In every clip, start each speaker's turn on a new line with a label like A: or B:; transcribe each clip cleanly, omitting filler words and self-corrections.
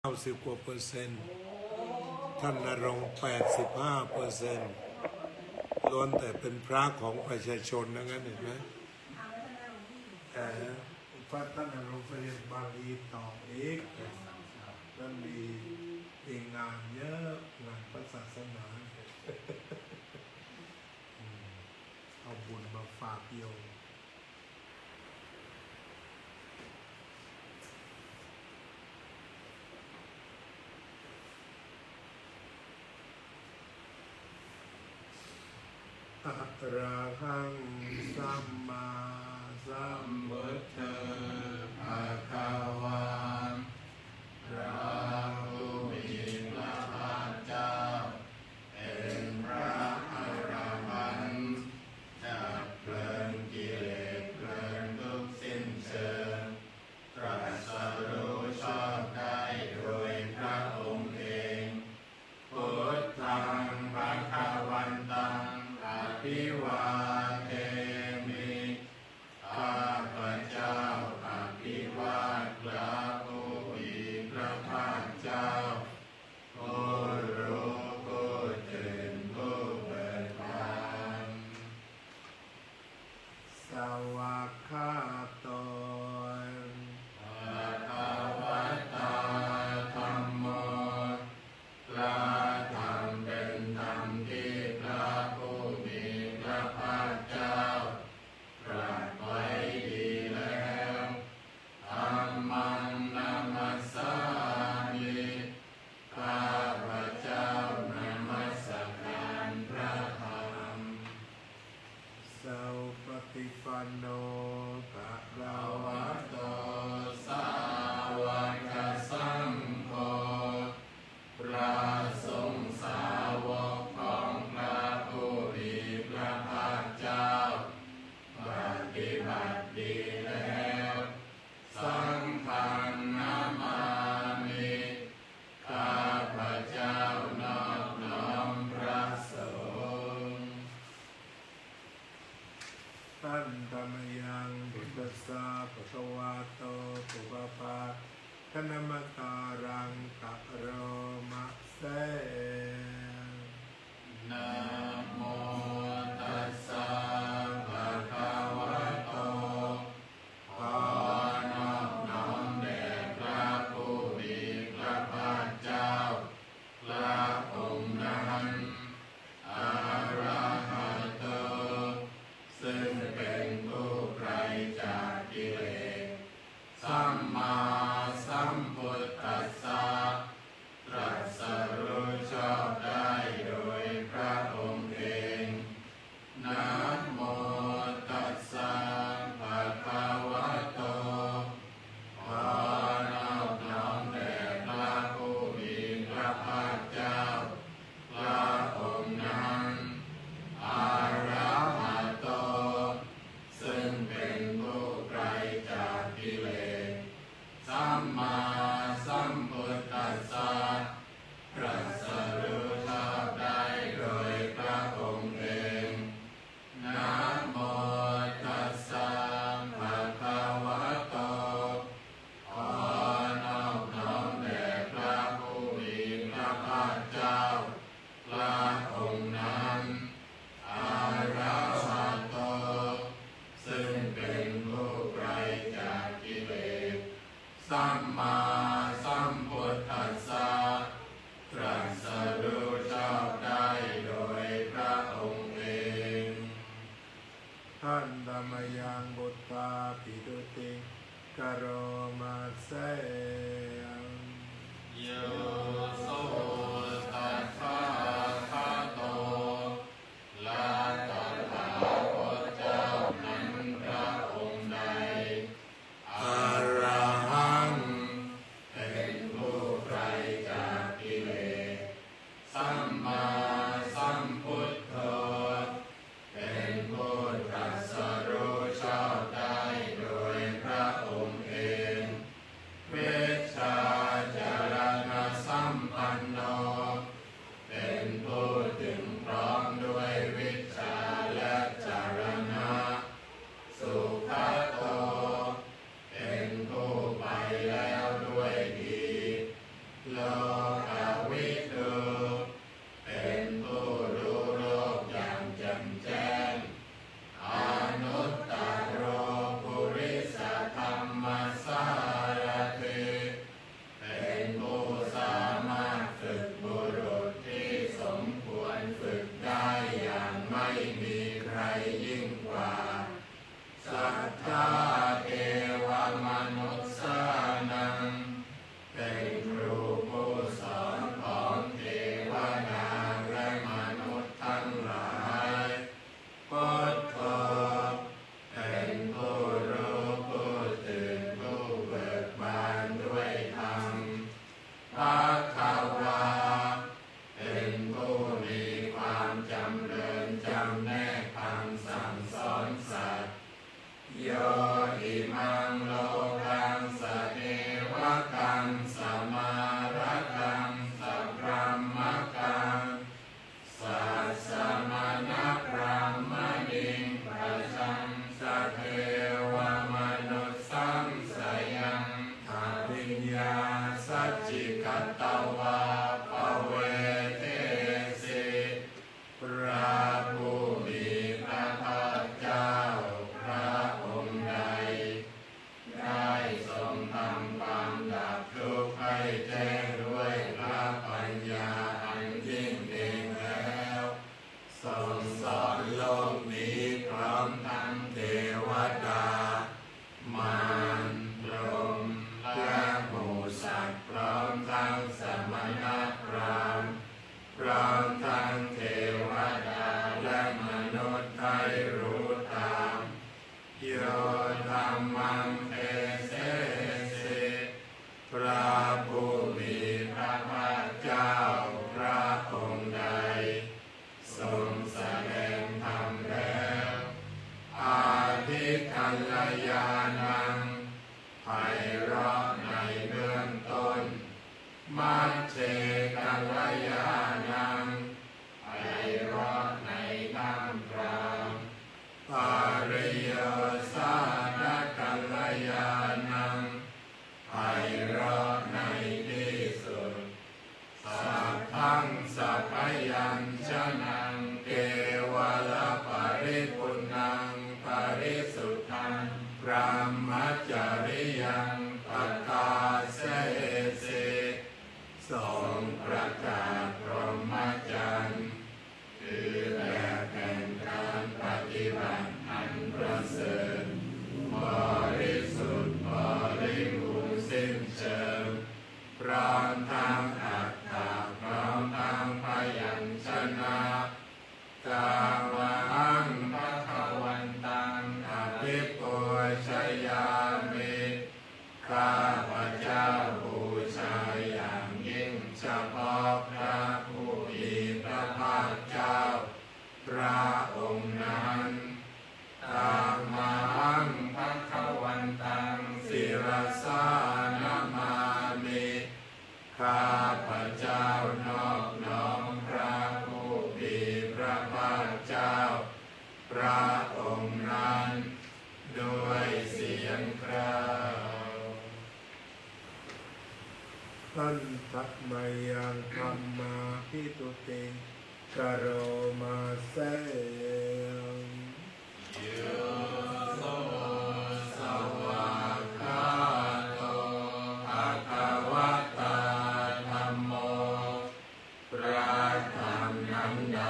A: 90 กว่าเปอร์เซ็นต์ท่านณรงค์85%ล้วนแต่เป็นพระของประชาชนนั่นเห็นไหมแต่พระท่านณรงค์ไปเรียนบาลีต่ออีกแล้วมีงานเยอะงานพระศาสนาเอาบุญมาฝากโยมอะระหังสัมมาสัมพุทโธภะคะวาพระผู้มีพระภาคเจ้าเป็นพระอรหันต์ดับเพลิงกิเลสเพลิงทุกสิ้นเชิงตรัสรู้ชอบได้โดยพระองค์เองพุทธังภคะวันตังอภิวาเทมิข้าพเจ้าอภิวาทพระผู้มีพระภาคเจ้าผู้รู้ผู้ตื่นผู้เบิกบานสวากขาโตภะคะวะโตธัมโมพระธรรมเป็นธรรมที่พระผู้มีพระภาคเจ้าตรัสไว้ดีแล้วธัมมังนัมมัสสามิข้าพเจ้านมัสการพระธรรมสัพปฏิปันโนภะคะวะโตสาวกสังโฆพระสงฆ์สาวกของพระผู้มีพระภาคเจ้าปฏิบัติดีแล้วสังฆังนามามิข้าพเจ้านอบน้อมพระสงฆ์ท่านธรรมยังบุตตสสะภะคะวะโตปุพพะคณมการังกะโรมะเสนะโมตัสสะภะคะวะโตขอนอบน้อมแด่พระผู้มีพระภาคเจ้าพระองค์นั้นอะระหะโตซึ่งเป็นผู้ไกลจากกิเลสสัมมาสัมพุทธัสสะตรัสรู้ชอบได้โดยพระองค์เองนะโมตัสสะภะคะวะโตขอนอบน้อมแด่พระผู้มีพระภาคเจ้าพระองค์นั้นอะระหะโตซึ่งเป็นผู้ไกลจากกิเลสสัมมาสัมพุทธัสสะตรัสรู้ชอบได้โดยพระองค์เองนะโมตัสสะภะคะวะโตขอนอบน้อมแด่พระผู้มีพระภาคเจ้าพระองค์นั้นอะระหะโตซึ่งเป็นผู้ไกลจากกิเลสสัมมาสัมพุทธัสสะตรัสรู้ชอบได้โดยพระองค์เองท่านธรรมยังบุตตาปิตุติกโรมาเสยโยโสตัสสะภะ จิกัตตวาภเวเทสิพระผู้มีพระภาคเจ้าพระองค์ใดได้ทรงทำความดับทุกข์ให้แจ้งด้วยพระปัญญาอันยิ่งเองแล้วทรงสอนโลกนี้พร้อมทั้งเทวดามารพรหมและหมู่สัตว์พร้อมทั้งสมณพราหมณ์พร้อมทั้งเทวดาและมนุษย์ให้รู้ตามโยธรรมังเทเสสิพระผู้มีพระภาคเจ้าพระองค์ใดทรงแสดงธรรมแล้วอาทิกัลยาณังไพเราะในเบื้องต้นมัชฌิกัลยาณังไพเราะในท่ามกลางปาริโยสาทกัลยาณังไพเราะในที่สุดสัพพังสัพพยัญชนะเกวลปริปุณังปริสุทธังพระมัจจริยังปกาเสสิทรงประกาศพรหมจรรย์คือแบบแห่งการปฏิบัติอันประเสริฐบริสุทธิ์บริบูรณ์สิ้นเชิงพร้อมทั้งอัตถะพร้อมทั้งพยัญชนะกาวังภควันตังอภิปูชยามิข้าพเจ้าบูชาอย่างยิ่งเฉพาะพระผู้มีพระภาคเจ้าพระองค์นั้นตามมังภควันตังศิรสานามามิข้าพเจ้านอบน้อมพระผู้มีพระภาคเจ้าพระองค์นั้นด้วยเสียงกล่าว
B: ทันทักมายังธรรมาพิตุติกโรมาเสง
A: โยโสสวากขาโตภะคะวะตาธัมโมพระธรรมนั้นใด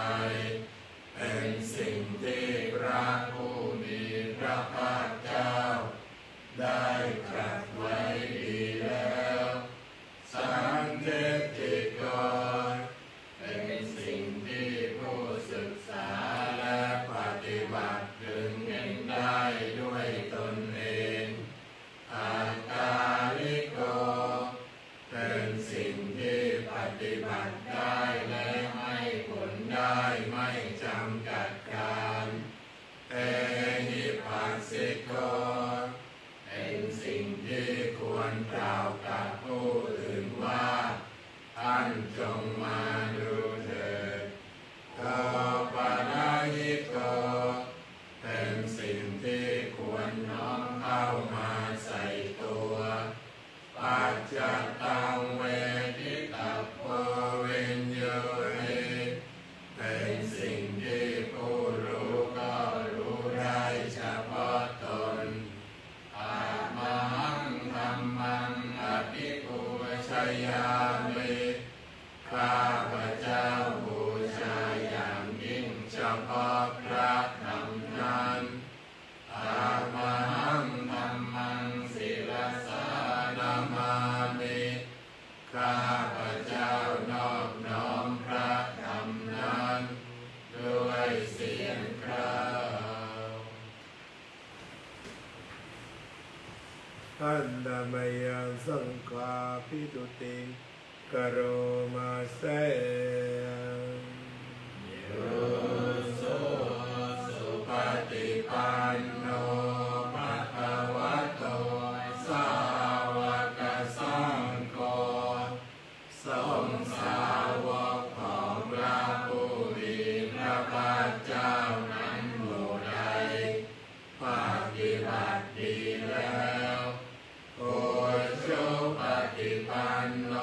A: เป็นสิ่งที่พระผู้มีพระภาคเจ้าได้ตรัสไว้ดีแล้วสันทิฏฐิโกเป็นสิ่งที่ผู้ศึกษาและปฏิบัติถึงเห็นได้ด้วยตนเองอาการิโกเป็นสิ่งที่ปฏิบัติได้และให้ผลได้ไม่จำกัดการเอหิปัสสิโกเป็นสิ่งที่ควรกล่าวกับผู้อื่นว่าท่านจงมาดูเถิดโอปารายิโกเป็นสิ่งที่ควรน้อมเข้ามาใส่ตัวปัจจตังเวทิตาโพวิญโยหิเป็นสิ่งที่ผู้รู้ก็รู้ได้เฉพาะตนอามังธัมมังอภิปูชยามิข้าพเจ้าบูชาอย่างยิ่งเฉพาะพระธรรมนั้นอามังธัมมังศิรสานามามิข้าพเจ้านอบน้อมพระธรรมนั้นด้วยเสียงกล่าว
B: ทันตมายังสังฆาพิตุติกโรมาเสง
A: โยโสสุปฏิปันโนภะคะวะโตสาวกสังโฆสงฆ์สาวกของพระผู้มีพระภาคเจ้านั้นหมู่ใดปฏิบัติดีแล้วโอโชปฏิปัน โน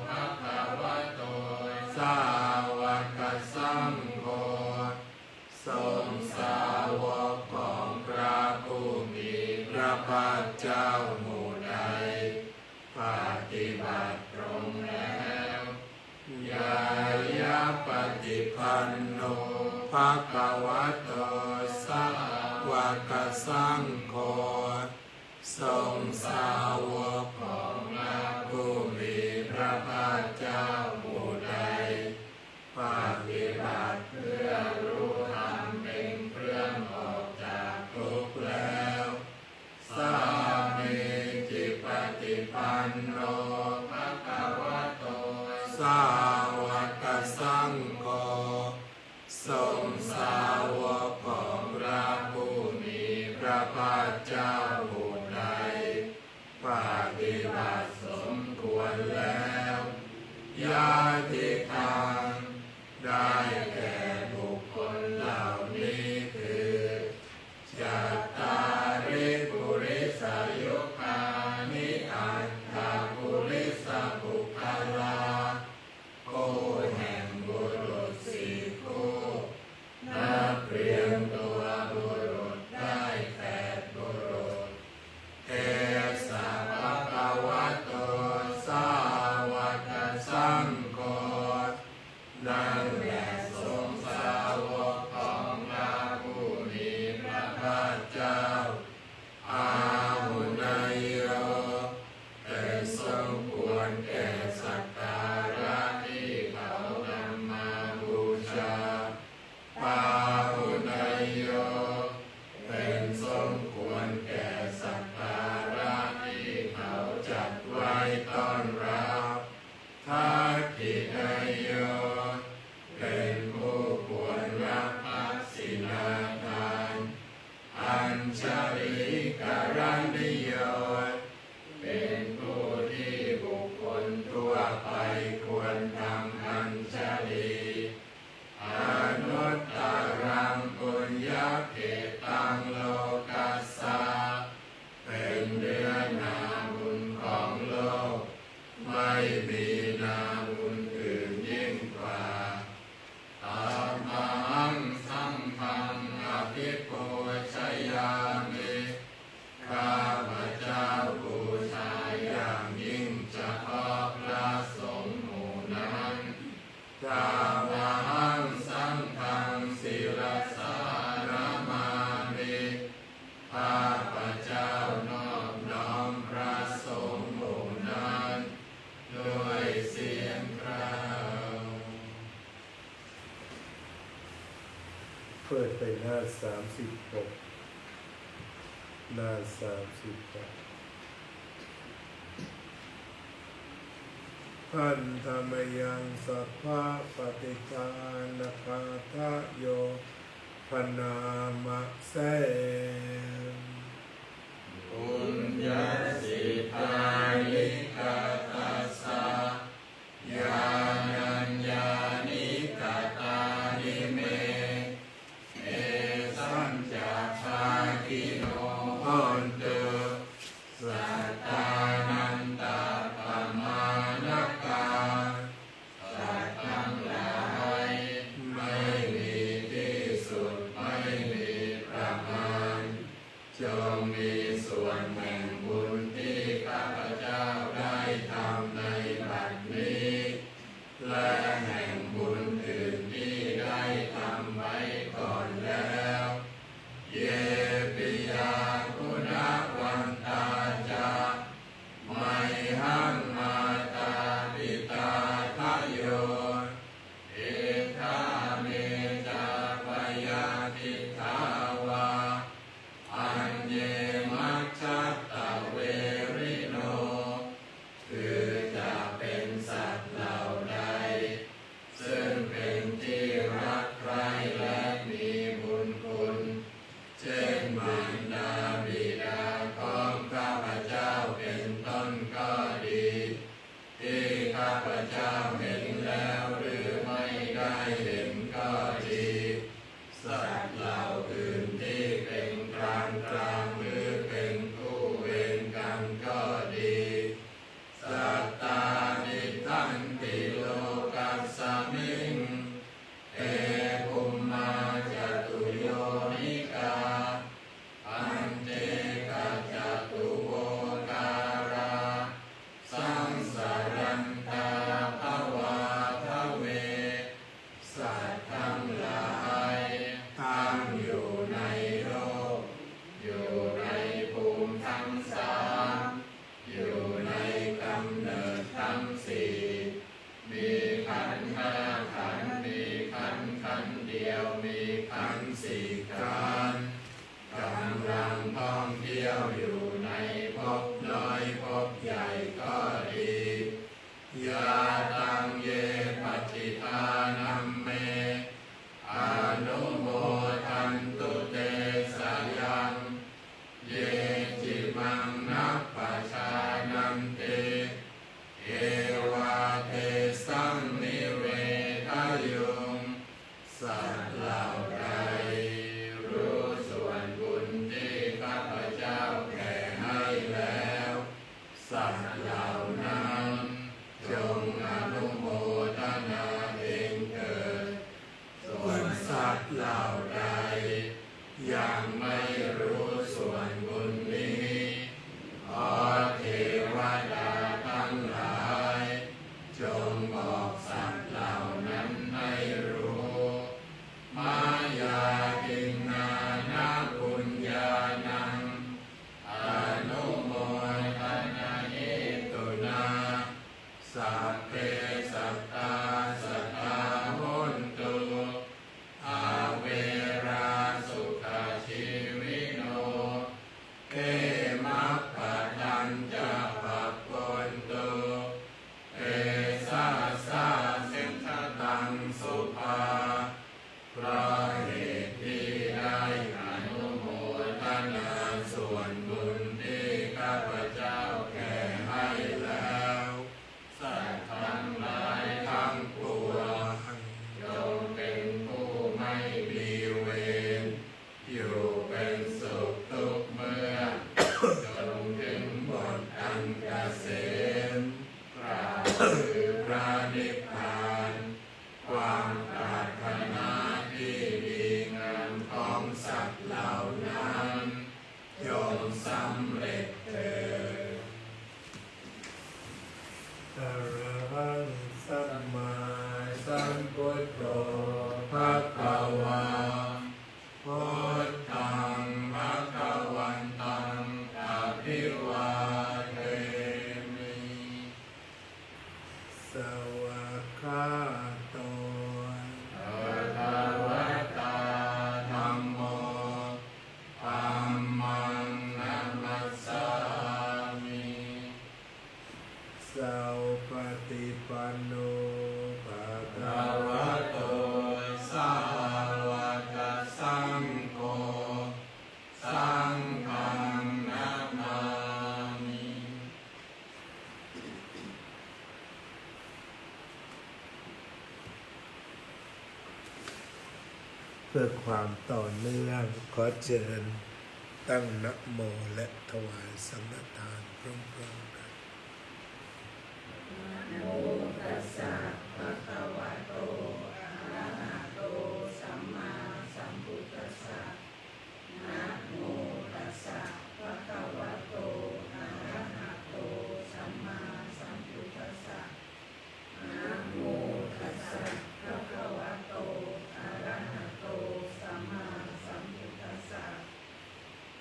A: ภะคะวะโตสาวกสังโฆทรงสาวกของพระผู้มีพระภาคเจ้าหมู่ใดปฏิบัติตรงแล้วยายาปฏิปันโนภะคะวะโตสาวกสังโฆทรงสาวกของพระผู้มีพระภาคเจ้าหมู่ใดปฏิบัติเพื่อรู้ธรรมเป็นเครื่องออกจากทุกข์แล้วสามีจิปฏิปันโนภะคะวะโตสาวกสังโฆทรงสาวกของพระผู้มีพระภาคเจ้าหมู่ใดปฏิบัติสมควรแล้วญาติธรรมได้แก่บุคคลเหล่านี้คือจัตตาริปุริสยุคานิอัตถปุริสบุคคลาคู่แห่งบุรุษสี่คู่นับเรียงตัวบุรุษได้8บุรุษเอสะภะคะวะโตสาวกสังโฆนั่นแหละทรงสาวกของพระผู้มีพระภาคเจ้าอาหุนายโยเป็นสมควรแก่สักการะที่เขานำมาบูชาปาหุนายโยเป็นสมควรแก่สักการะที่เขาจัดไว้ต้อนรับทักขินายโยเป็นผู้ควรรับทักษิณาทานอัญชลิกรณิโยเป็นผู้ที่บุคคลทั่วไปควรทำอัญชลีอนุตตรังปุญญเขตังโลกัสสะเป็นเนื้อนาบุญของโลกไม่มีนาบุญอื่นยิ่งกว่าตัมมังสังฆังอภิปูชยามิข้าพเจ้าบูชาอย่างยิ่งเฉพาะพระสงฆ์หมู่นั้นตัมมังสังฆังศิรสารมามิข้าพเจ้านอบน้อมพระสงฆ์หมู่นั้นด้วยเสียงกล่าว
B: เปิดไปหน้า36หน้า38พันธมยังสัพพะปฏิทานคาทะโยพนามะเส
A: ปุญญสิทาลิกาตัสสะญาณัญญานิกาตานิเมเอสัญจาภาคิโนโหนตุสัตตานันตาปมาณกาสัตว์ทั้งหลายไม่มีที่สุดไม่มีประมาณจงมีส่วนแห่งบุญที่ข้าพเจ้าได้ทำในบัดนี้และแห่งบุญอื่นที่ได้ทำไว้ก่อนแล้วเยปิยาคุณวันตาจาไมหังมาตาปิตาทะโยเอทาเมจาปยาติทาวาอัญเยมัจจัตตะเวริโนคือจะเป็นสัตว์เหล่าใดซึ่งเป็นที่รักใคร่และมีบุญคุณเช่นมารดาบิดาของข้าพเจ้าเป็นต้นก็ดีที่ข้าพเจ้าเห็นแล้วหรือไม่ได้เห็นก็ดีสัตว์เหล่าอื่นที่เป็นกลางหรือเป็นผู้เวรกรรมก็ดีสัตตา ตังเยปฏิทานัมเมอนุโมทันตุเตสยังเยจิมังนัปปชานันติเอวาเทสังนิเวทยุงสัตว์เหล่าใดรู้ส่วนบุญที่ข้าพเจ้าแผ่ให้แล้วสัตว์เหล่านั้นจงอนุโมทนาเองเถิดส่วนสัตว์เหล่าใดยังไม่รู้ส่วนบุญนี้ขอเทวดาทั้งหลายจงบอกสัตว์เหล่านั้นให้รู้มายาตินานาปุญญานังอนุโมทนาเอตุนาสัพเพสัตตาสัตตาโหนตุอาเวราสุขชีวิโนเอมัปปะทันจะปัปปนตุเอสาสาสิทธตังสุภาเพราะเหตุที่ได้อนุโมทนาส่วนบุญที่ข้าพเจ้าแผ่ให้แล้วสัตว์ทั้งหลายทั้งปวงจงเป็นผู้ไม่มีเวรอยู่เป็นสุขทุกเมื่อจนถึงบทอันเกษมกล่าวคือพระนิพพานความปรารถนาที่ดีงามของสัตว์เหล่านั้นจงสำเร็จเถิด
B: อะระหังสัมมาสัมพุทโธ
A: ภะคะวาพุทธังภะคะวันตังอภิวาเทมิ
B: สวากขาโต
A: ภะคะวะตาธัมโมธัมมังนัมมัสสามิ
B: สัพปฏิปันโนภะ
A: ภะ
B: คะ
A: คะวะโตสาวกสังโฆสังฆังนามามิ
B: เพื่อความต่อเนื่องขอเชิญตั้งนะโมและถวายสังฆทานพร้อมๆกัน
C: นะโมตัสสะภะคะวะโตอะระหะโตสัมมาสัมพุทธัสสะนะโมตัสสะภะคะวะโตอะระหะโตสัมมาสัมพุทธัสสะนะโมตัสสะภะคะวะโตอะระหะโตสัมมาสัมพุทธัสสะ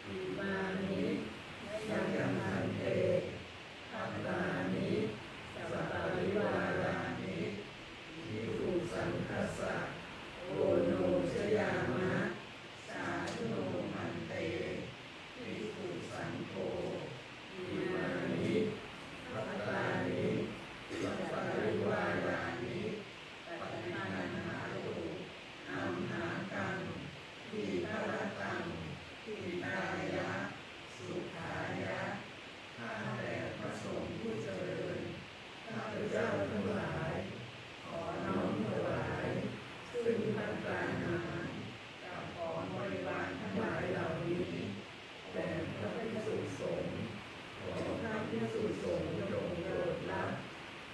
C: อิมานิยังมันเตภัตตานิสัพพะวิวารานิภิกขุสังฆัสสะโอโนชยามะสาธุโนมันเตภิกขุสังโฆอิมานิภัตตานิสัพพะวิวารานิปฏิปันหาตุอัมหากังทีฆรตังทีตายะสุขายะข้าแต่พระสงฆ์ผู้เจริญข้าพเจ้าทั้งหลายขอน้อมถวายซึ่งภัตตาหารกับของบริวารทั้งหลายเหล่านี้แด่พระภิกษุสงฆ์ขอพระภิกษุสงฆ์จงโปรดรับ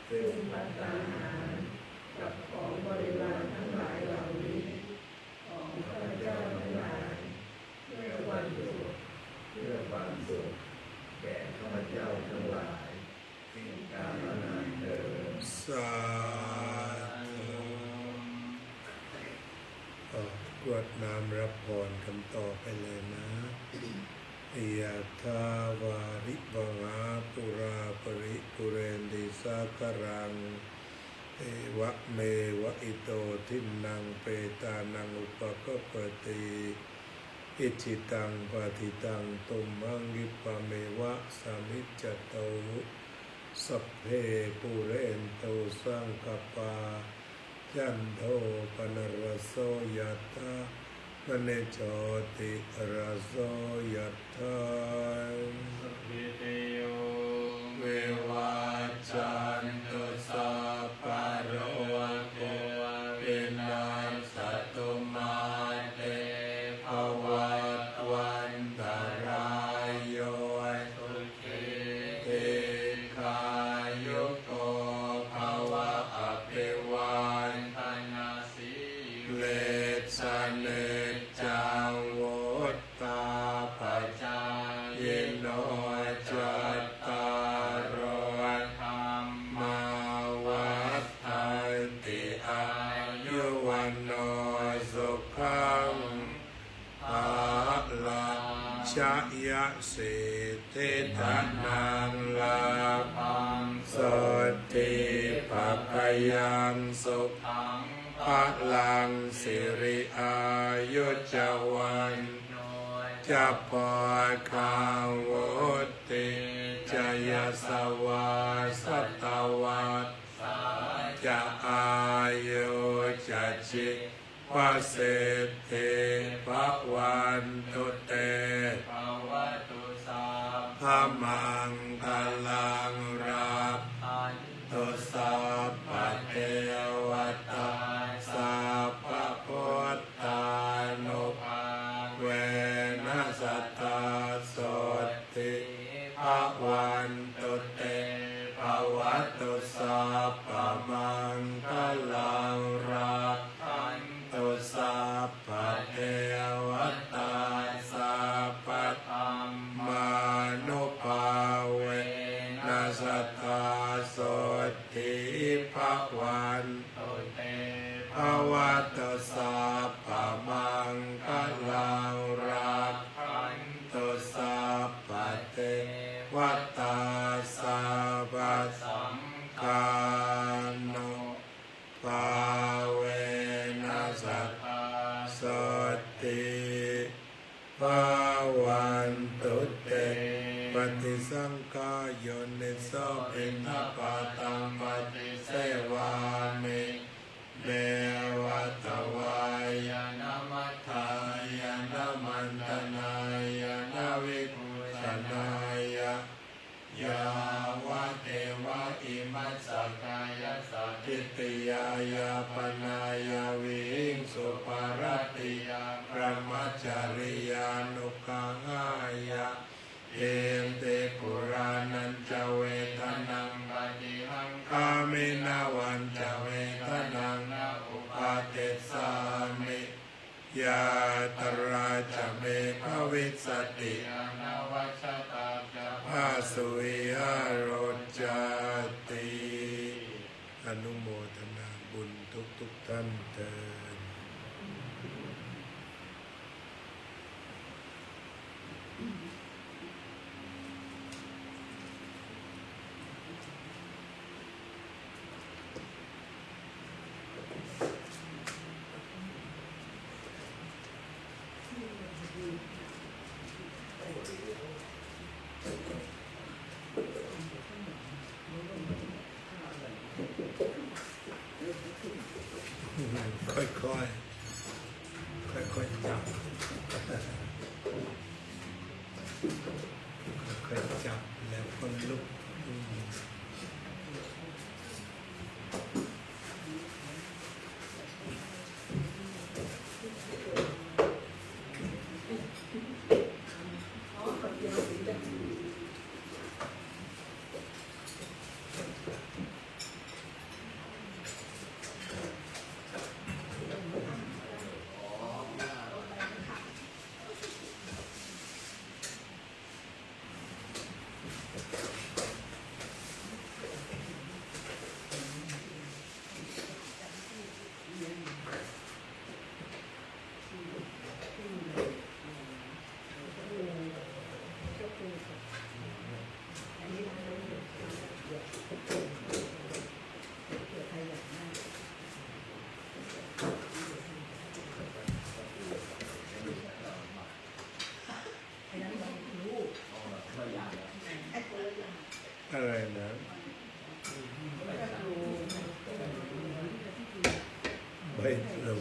C: ซึ่งภัตตาหารกับของบริวารทั้งหลายเหล่านี้ของข้าพเจ้าทั้งหลายเพื่อวันสุขเพื่อความสุขแก่ข้าพเจ้าทั้งหลายสิ้นกาลนานเถิด
B: สาธุกรวดน้ำรับพรคำต่อไปเลยนะยะถาวาริวหาปุราปริปุเรนติสาคารัง เอวะเมวะอิโตทินังเปตานังอุปกปปติอิจิตังปฏิตังตุมหังยิปะเมวะสามิจจโต สัพเพปุเรนโตสังกปาจันโทปนรสโสยถามณิโชติรสโสยถา
A: วิติโยวิวัจจันตุสัพพะโรโควินาศตุมาเตภวัตวันตรายโยสุขีติขายุโกภวะอภิวันทนาสีเลสเนจังโวตตาปัจจายโนจัตตารโอธรรมาวัฏฏันติอายุวันโนสุขังภาลังชยสิทธิธนังลาภังโสติปัพพยังสุขังภาลังสิริอายุจวันจะปอคาวติจะยสวาสัตวัตจะอายุจะจิวเศรษฐิภวันตุเตภวตุสาพมังคลังรับตุสัพพะเทวตาสัพพะพุทธานุภาเวนัสสตตาโสติภวันตุเตภวตุสัพพะมังคลังรับตุสัพพะเทวตาสัพพะธัมมานุภาเวนัสสตตาโสติภวันตุเตภวตุสัพพะมังคลังรับตุสัพพะเทวตาสัพพะสังฆานุภาเวนัสสตตาโสติภวันตุเตปฏิสังขายโยนิโสภินนาปาตังปฏิเสวามิเดวตวายนามัทธายนามันตนายนาวิภูชนายยาวะเทวะอิมัสสกายสัทธิติยายาปนายาวิหิงสุปารติยาพระมัจจริยานุกังายาเอเตปุรานันจเวทนังปฏิหังคามินาวันจเวทนังนาอุปาเทสามิยาตราจะเมภวิสติอนวัชตาจะภาสุวิหารจติอนุโมทนาบุญทุกท่านเถิดค่อยๆจับค่อยๆจับแล้วก็ลุก
B: ไปดู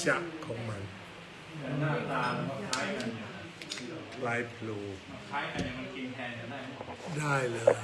B: ชะของมัน
A: หน้าตามันคล้ายกันเนี่ย
B: ลายพลู
A: คล้ายกันเนี่ยมันกินแทนกันได้ไหม
B: ได้เลย